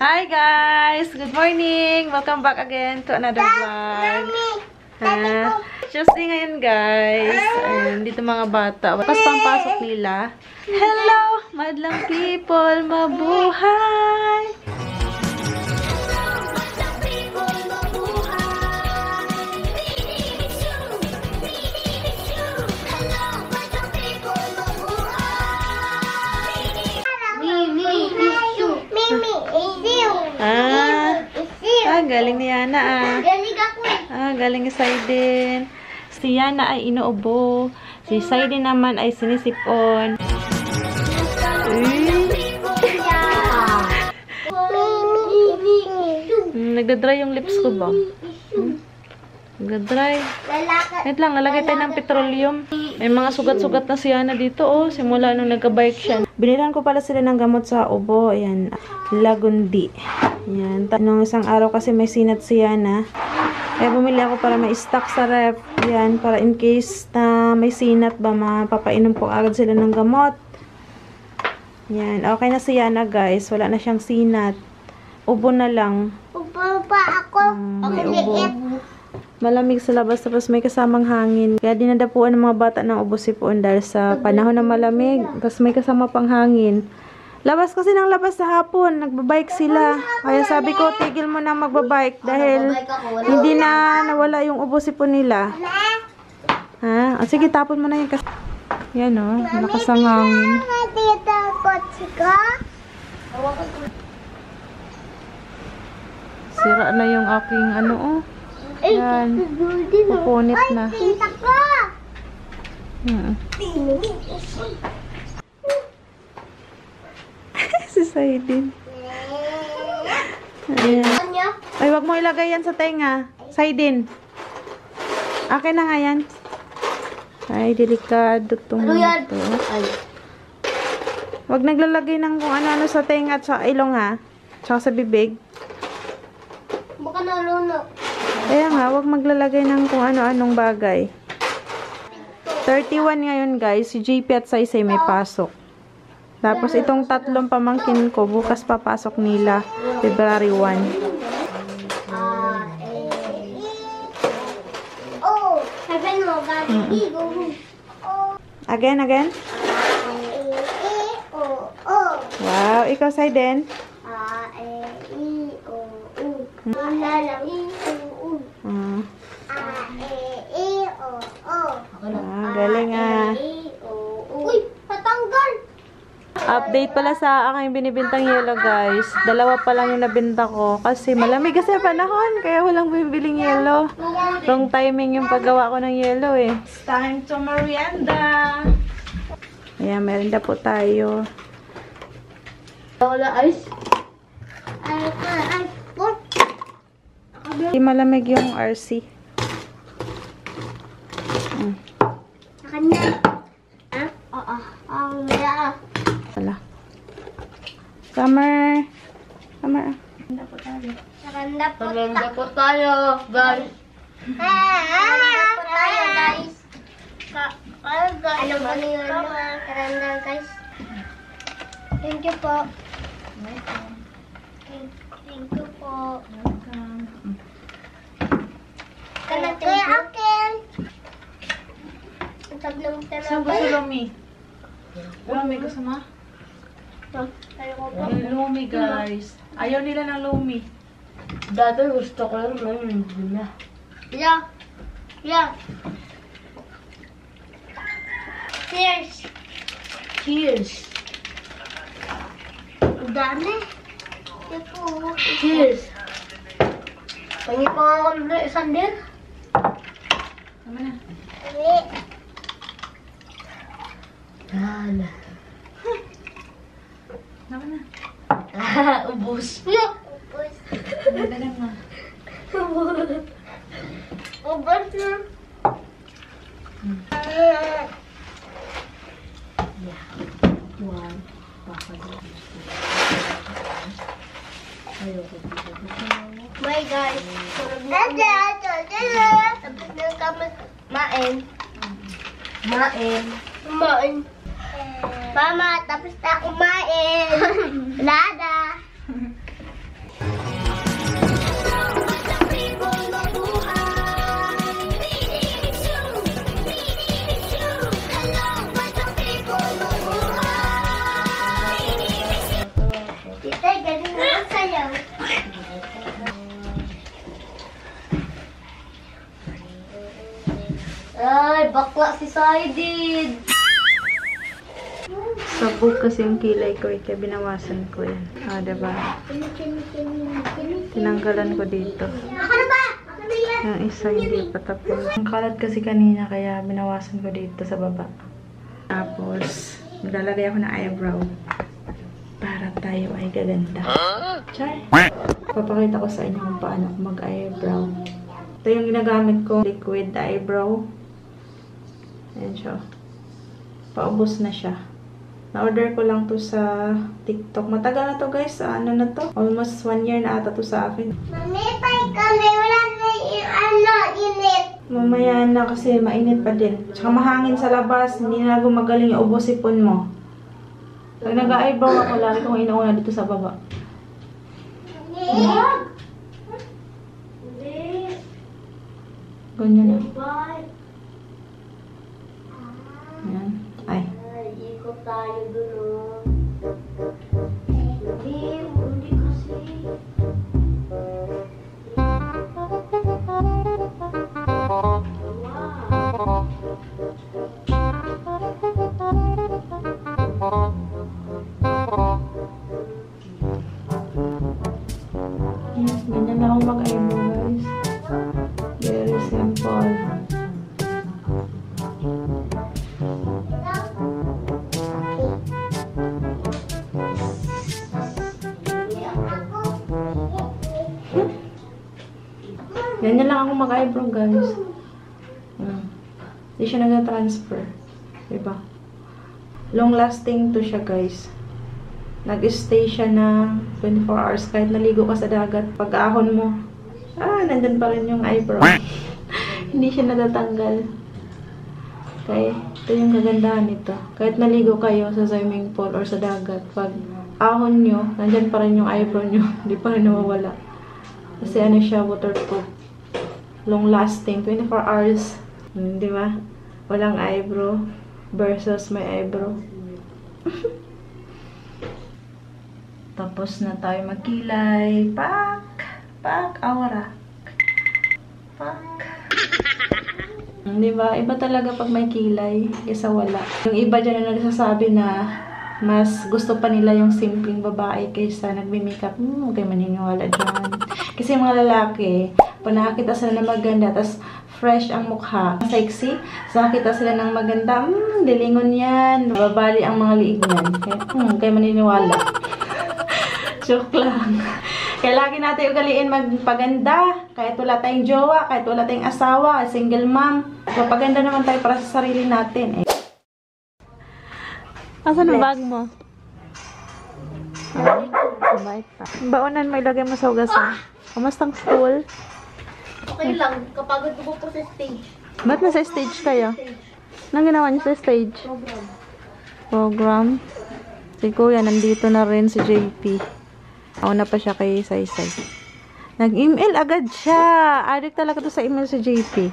Hi guys! Good morning! Welcome back again to another vlog. Tuesday ngayon guys. Ayan, dito mga bata. Tapos pampasok nila. Hello! Madlang people! Mabuhay! Galing ni Yana Galing ako galing ni Saiden. Si Yana ay inuubo. Si Saiden naman ay sinisipon. Nagdadry yung lips ko ba? Nagdadry. Wait lang, lalagay tayo ng petroleum. May mga sugat-sugat na si Yana dito, oh. Simula nung nagka-bike siya. Binilan ko pala sila ng gamot sa ubo. Ayan, Lagundi. Ayan. Nung isang araw kasi may sinat si Yana. Kaya bumili ako para may stock sa ref. Ayan, para in case na may sinat ba, mapapainom po agad sila ng gamot. Ayan, okay na si Yana guys. Wala na siyang sinat. Ubo na lang. Ubo pa ako. May ubo. Malamig sa labas tapos may kasamang hangin. Kaya dinadapuan ng mga bata ng ubo sipon dahil sa panahon na malamig. Tapos may kasama pang hangin. Labas kasi ng labas sa hapon. Nagbabike sila. Kaya sabi ko, tigil mo na magbabike dahil hindi na nawala yung ubo sipon nila. Ha? O, sige, tapon mo na yan. Yan o, malakas ang hangin. Sira na yung aking ano o. Yan. Pupunit na. Si Saiden. Ayan. Ay, wag mo ilagay yan sa tenga. Saiden. Akin na nga yan. Ay, delikado itong ito. Wag naglalagay ng kung ano-ano sa tenga at sa ilong ha. Tsaka sa bibig. Baka nalunok. Kaya nga, huwag maglalagay ng kung ano-anong bagay. 31 ngayon guys, si JP at Saisay may pasok. Tapos itong tatlong pamangkin ko, bukas papasok nila, February 1. Again? Wow, ikaw Saiden? Galing Uy, patanggal. Update pala sa aking binibintang yelo guys. Dalawa pa lang yung nabinta ko. Kasi malamig kasi panahon. Kaya walang bibiling yelo. Wrong timing yung paggawa ko ng yelo eh. It's time to merienda. Ayan, merienda po tayo. Wala ice. Hindi malamig yung RC. Kanya. Oo. Wala. Summer. Maganda po tayo, guys. Alam ko na yun. Karanda, guys. Thank you po. Thank you po. Kaya akin. Saan gusto Lumi? Lumi gusto mo? Lumi guys. Ayaw nila ng Lumi. Dati gusto ko yung Lumi nila. Yeah. Cheers. Ang dami. Cheers. Pangi pa nga ako na isang din. Tama na. Yan. Tama na. Ubus. Ubus. Madalang na. Ubus na. One. Bye guys. Tapos na kami main. Mama, tapos na kumain. Lada. Wa si Saidid. Sabog kasi yung kilay ko, kaya binawasan ko yan. Diba? Tinanggalan ko dito. Ako na ba? Ako na yan. Yung isa hindi pa tapos. Ang kalat kasi kanina, kaya binawasan ko dito sa baba. Tapos, maglalagay ako ng eyebrow. Para tayo ay gaganda. Char! Papakita ko sa inyo kung paano ako mag-eyebrow. Ito yung ginagamit ko, liquid eyebrow. Ayan siya. Paubos na siya. Na-order ko lang to sa TikTok. Matagal na to guys. Ano na to? Almost 1 year na ata to sa akin. Mami, tayo kami. Wala na init. Mamaya na kasi mainit pa din. Tsaka mahangin sa labas. Hindi na gumagaling yung ubo sipon mo. Pag nag-eyebrow ako, lagi kong inuuna dito sa baba. Ganyan na. Ayan. Ay. Ikot tayo dun. Hindi kasi. Yes, ganyan na akong mag-eyebrow guys. Very simple. Ganyan lang ako mag-eyebrow guys. Hindi siya nag-transfer. Diba? Long lasting to siya guys. Nag-stay siya ng 24 hours kahit naligo ka sa dagat. Pag ahon mo, nandun pa rin yung eyebrow. Hindi siya natatanggal. Okay? Ito yung kagandahan nito. Kahit naligo kayo sa swimming pool or sa dagat, pag ahon nyo, nandyan pa rin yung eyebrow nyo. Hindi pa rin nawawala. Kasi ano siya, waterproof. Long lasting, 24 hours. Di ba? Walang eyebrow versus may eyebrow. Tapos na tayo magkilay. Pak! Pak! Aura. Pak! Diba? Iba talaga pag may kilay kaysa wala. Yung iba dyan na nagsasabi na mas gusto pa nila yung simpleng babae kaysa nagme-makeup. Huwag kayo maniniwala dyan. Kasi yung mga lalaki, pag nakakita sila na maganda, tas fresh ang mukha, sexy, so nakita sila ng maganda, dilingon yan, babali ang mga liig niyan. Kaya, kayo maniniwala. Joke lang. Kaya lagi natin ugaliin magpaganda. Kahit wala tayong jowa, kahit wala tayong asawa, single mom. Magpaganda naman tayo para sa sarili natin. Asan ang bag mo? Bait pa. Baonan mo, ilagay mo sa hugasan. Kamastang school? Okay lang. Kapagod ko po sa stage. Ba't nasa stage kayo? Anong ginawa niyo sa stage? Program. Si Kuya, nandito na rin si JP. Una pa siya kay Saysay. Nag-email agad siya. Addict talaga to sa email si JP.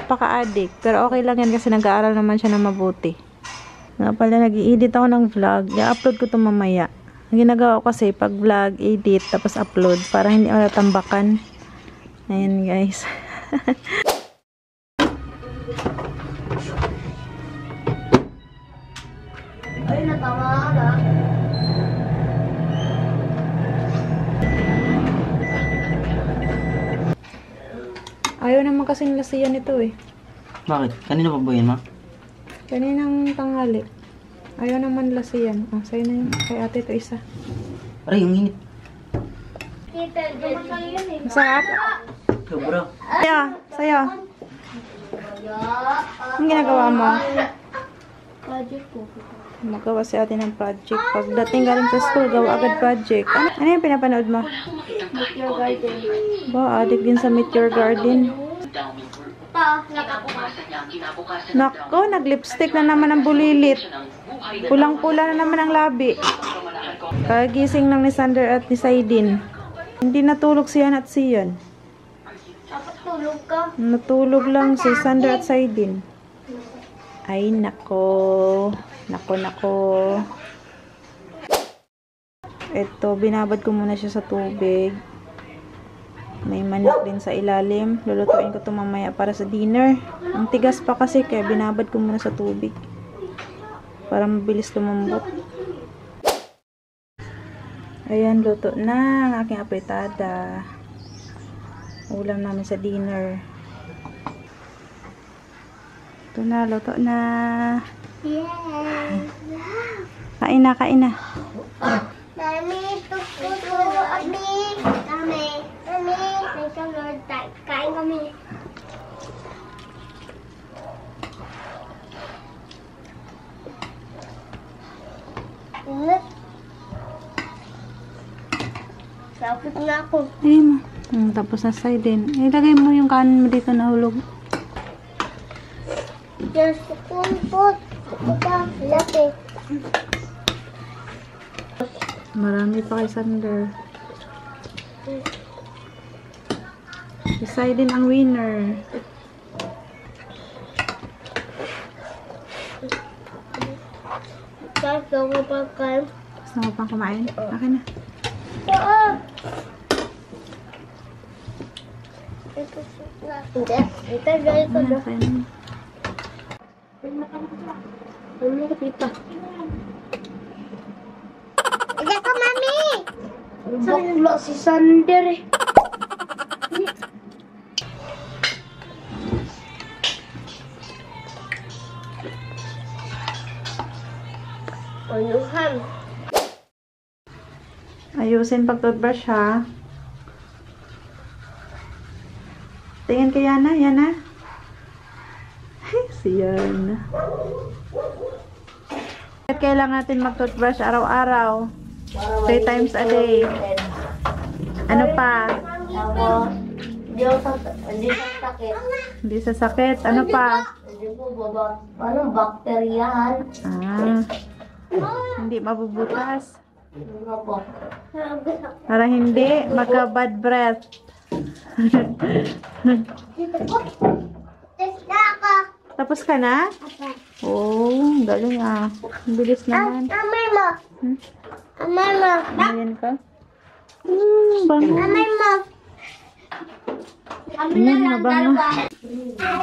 Paka-addict. Pero okay lang yan kasi nag-aaral naman siya na mabuti. Nga pala, nag-i-edit ako ng vlog. I-upload ko to mamaya. Ang ginagawa ko kasi, pag vlog, edit, tapos upload. Para hindi ako natambakan. Ayan guys. Ay, natawa ka. Ayaw naman kasing lasiyan ito eh. Bakit? Kanino pa ba yun, ma? Kaninang tanghali. Ayaw naman lasiyan. Sa'yo na yun. Kay ate ito isa. Aray, yung init. Tita, dumasal yan eh. Masarap. Sobra. Sa'yo. Sa'yo. Anong ginagawa mo? Project ko. Magawa si ate ng project. Pagdating galing sa school, gawa agad project. Ano yung pinapanood mo? Your garden. Ba, addict din sa Meet Your Garden. Nako, nag-lipstick na naman ang bulilit. Pulang-pula na naman ang labi. Kagising ng ni Sander at ni Saidin. Hindi natulog si Yan at si Yon. Dapat tulog ka. Natulog lang si Sander at Saidin. Ay, nako. Nako. Ito, binabad ko muna siya sa tubig. May manok din sa ilalim. Lulutuin ko ito mamaya para sa dinner. Ang tigas pa kasi kaya binabad ko muna sa tubig. Para mabilis lumambot. Ayan, luto na ang aking apritada. Ulam namin sa dinner. Ito na, luto na. Yes. Kain na, kain na. Mami, tututo kami. Kami. Mami, may sunod tayo. Kain kami. Sakit na ako. Ay mo. Tapos na side din. Ilagay mo yung kanin mo dito na hulog. Yes, kumpot. Ito, laki. Marami pa kay Sander. Isay din ang winner. Guys, ako pa kain. Gusto mo pang kumain? Okay na. Oo. Ito na. Hindi. Ito, dahil ko na. Kain na. Ano ka dito? Hindi ko, mami! Bakla si Sander eh. Anuhan. Ayusin pag toothbrush ha. Tingin kay Yana, Yana. Si Yana. Kailangan natin mag-toothbrush araw-araw. 3 times a day. Ano pa? Ako, hindi sa sakit. Hindi sa sakit. Ano pa? Hindi po baba. Parang bakteryahan. Ah, hindi mabubutas. Ano po? Para hindi magka-bad breath. Dito ko. Test na ako. Tapos ka na? Oh, galing ah. Ang bilis naman. Amay mo. Hmm? Amay mo. Ayan ka. Bango. Amay mo. Kami na Ayan, lang mabango. dalawa.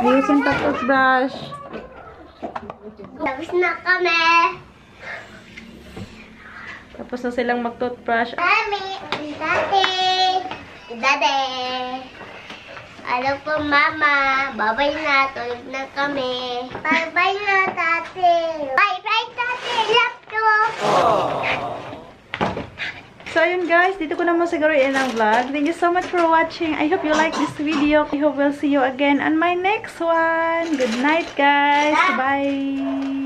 Ayusin pa toothbrush. Tapos na kami. Tapos na silang mag-toothbrush. Mami, Daddy. Daddy. Ano po, Mama? Bye-bye na. Tulog na kami. Bye-bye na, Tati. Bye-bye, Tati. Love you. So, ayun guys. Dito ko naman siguro i-end ang vlog. Thank you so much for watching. I hope you like this video. I hope we'll see you again on my next one. Good night, guys. Bye.